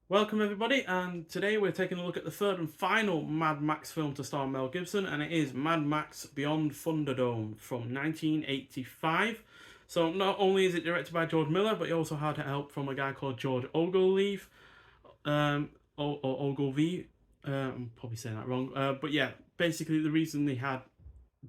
Welcome everybody, and today we're taking a look at the third and final Mad Max film to star Mel Gibson, and it is Mad Max Beyond Thunderdome from 1985. So not only is it directed by George Miller, but he also had help from a guy called George Ogilvie, or Ogilvie. I'm probably saying that wrong, but yeah, basically the reason they had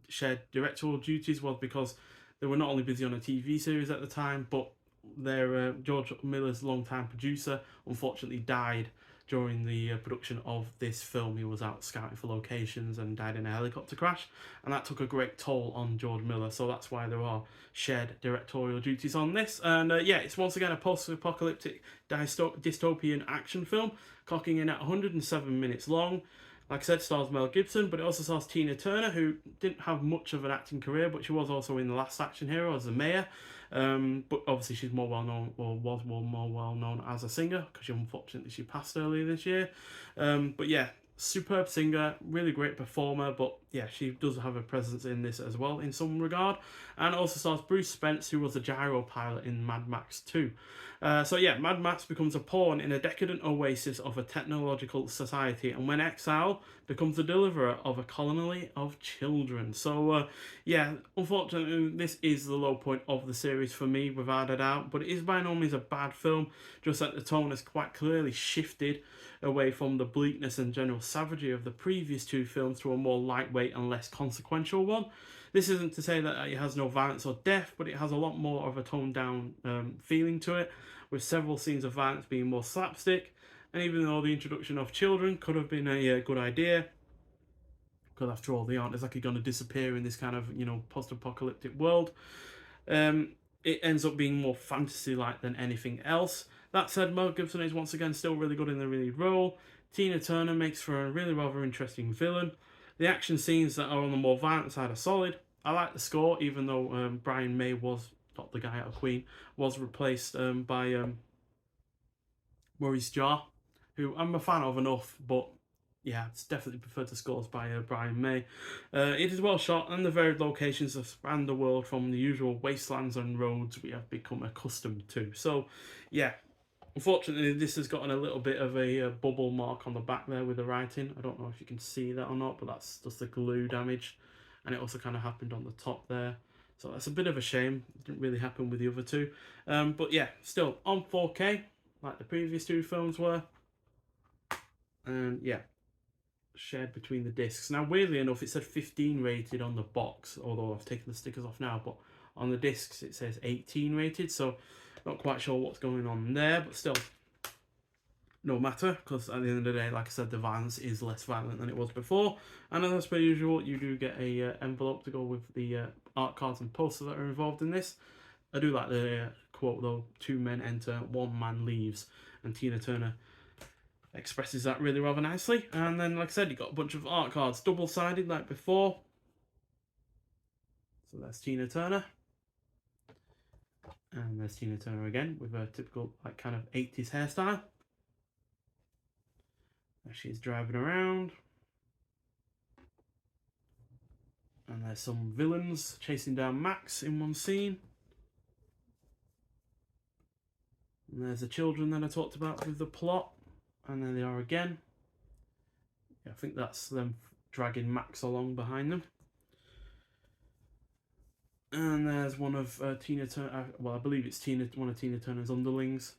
shared directorial duties was because they were not only busy on a TV series at the time, but their George Miller's longtime producer unfortunately died during the production of this film. He was out scouting for locations and died in a helicopter crash, and that took a great toll on George Miller. So that's why there are shared directorial duties on this. And yeah, it's once again a post-apocalyptic dystopian action film, clocking in at 107 minutes long. Like I said, stars Mel Gibson, but it also stars Tina Turner, who didn't have much of an acting career, but she was also in The Last Action Hero as the mayor. But obviously, she's more well known, or was more well known as a singer, because unfortunately she passed earlier this year. But yeah, superb singer, really great performer. But yeah, she does have a presence in this as well in some regard. And it also stars Bruce Spence, who was the gyro pilot in Mad Max 2. So yeah, Mad Max becomes a pawn in a decadent oasis of a technological society, and when exile, becomes the deliverer of a colony of children. So yeah, unfortunately, this is the low point of the series for me, without a doubt. But it is by no means a bad film. Just that the tone has quite clearly shifted away from the bleakness and general savagery of the previous two films to a more lightweight and less consequential one. This isn't to say that it has no violence or death, but it has a lot more of a toned down feeling to it, with several scenes of violence being more slapstick. And even though the introduction of children could have been a good idea, because after all, they aren't exactly going to disappear in this kind of post-apocalyptic world. It ends up being more fantasy-like than anything else. That said, Mel Gibson is once again still really good in the lead role. Tina Turner makes for a really rather interesting villain. The action scenes that are on the more violent side are solid. I like the score, even though Brian May was not the guy out of Queen, was replaced by Maurice Jarre, who I'm a fan of enough, but yeah, it's definitely preferred to scores by Brian May. It is well shot, and the varied locations have spanned the world from the usual wastelands and roads we have become accustomed to. So, yeah, unfortunately, this has gotten a little bit of a bubble mark on the back there with the writing. I don't know if you can see that or not, but that's just the glue damage, and it also kind of happened on the top there. So that's a bit of a shame. It didn't really happen with the other two. But yeah, still on 4K, like the previous two films were. And yeah, shared between the discs. Now, weirdly enough, it said 15 rated on the box, although I've taken the stickers off now, but on the discs it says 18 rated, so not quite sure what's going on there, but still, no matter, because at the end of the day, like I said, the violence is less violent than it was before. And as per usual, you do get a envelope to go with the art cards and posters that are involved in this. I do like the quote though: 2 men enter, 1 man leaves, and Tina Turner expresses that really rather nicely. And then, like I said, you got a bunch of art cards, double-sided like before. So that's Tina Turner. And there's Tina Turner again with a typical like kind of 80s hairstyle. There she's driving around. And there's some villains chasing down Max in one scene. And there's the children that I talked about with the plot. And there they are again. Yeah, I think that's them dragging Max along behind them. And there's one of Tina Turner. Well, I believe it's one of Tina Turner's underlings,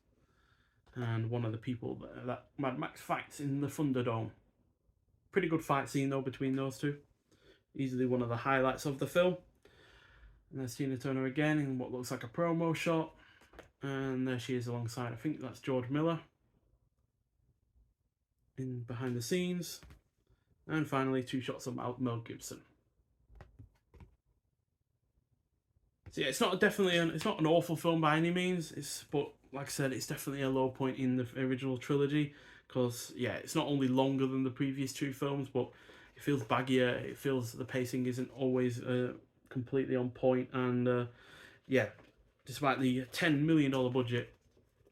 and one of the people that Mad Max fights in the Thunderdome. Pretty good fight scene though between those two. Easily one of the highlights of the film. And there's Tina Turner again in what looks like a promo shot, and there she is alongside. I think that's George Miller in behind the scenes, and finally 2 shots of Mel Gibson. So yeah, it's not an awful film by any means. But like I said, it's definitely a low point in the original trilogy, because yeah, it's not only longer than the previous 2 films, but it feels baggier. It feels the pacing isn't always completely on point, and yeah, despite the $10 million budget,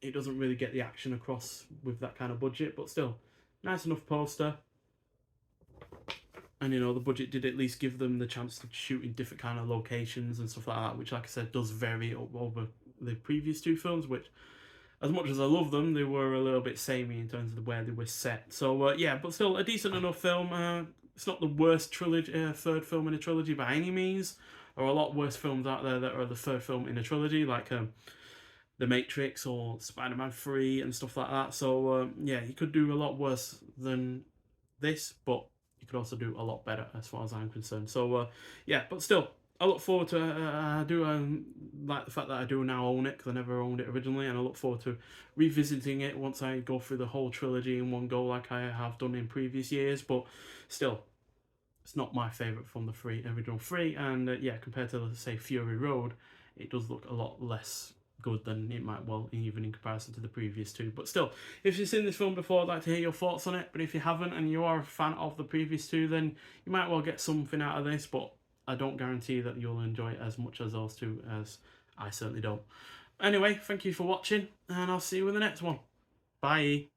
it doesn't really get the action across with that kind of budget. But still, nice enough poster. And the budget did at least give them the chance to shoot in different kind of locations and stuff like that, which, like I said, does vary over the previous 2 films, which as much as I love them, they were a little bit samey in terms of where they were set. So yeah, but still a decent enough film. It's not the worst trilogy, third film in a trilogy by any means. There are a lot worse films out there that are the third film in a trilogy, like The Matrix or Spider-Man 3 and stuff like that. So yeah, you could do a lot worse than this, but you could also do a lot better as far as I'm concerned. So yeah, but still, I look forward to I do like the fact that I do now own it, because I never owned it originally, and I look forward to revisiting it once I go through the whole trilogy in one go like I have done in previous years. But still, it's not my favourite from the original three, and yeah, compared to, let's say, Fury Road, it does look a lot less good than it might, well, even in comparison to the previous two. But still, if you've seen this film before, I'd like to hear your thoughts on it. But if you haven't and you are a fan of the previous two, then you might well get something out of this, but I don't guarantee that you'll enjoy it as much as those two, as I certainly don't. Anyway, thank you for watching, and I'll see you in the next one. Bye.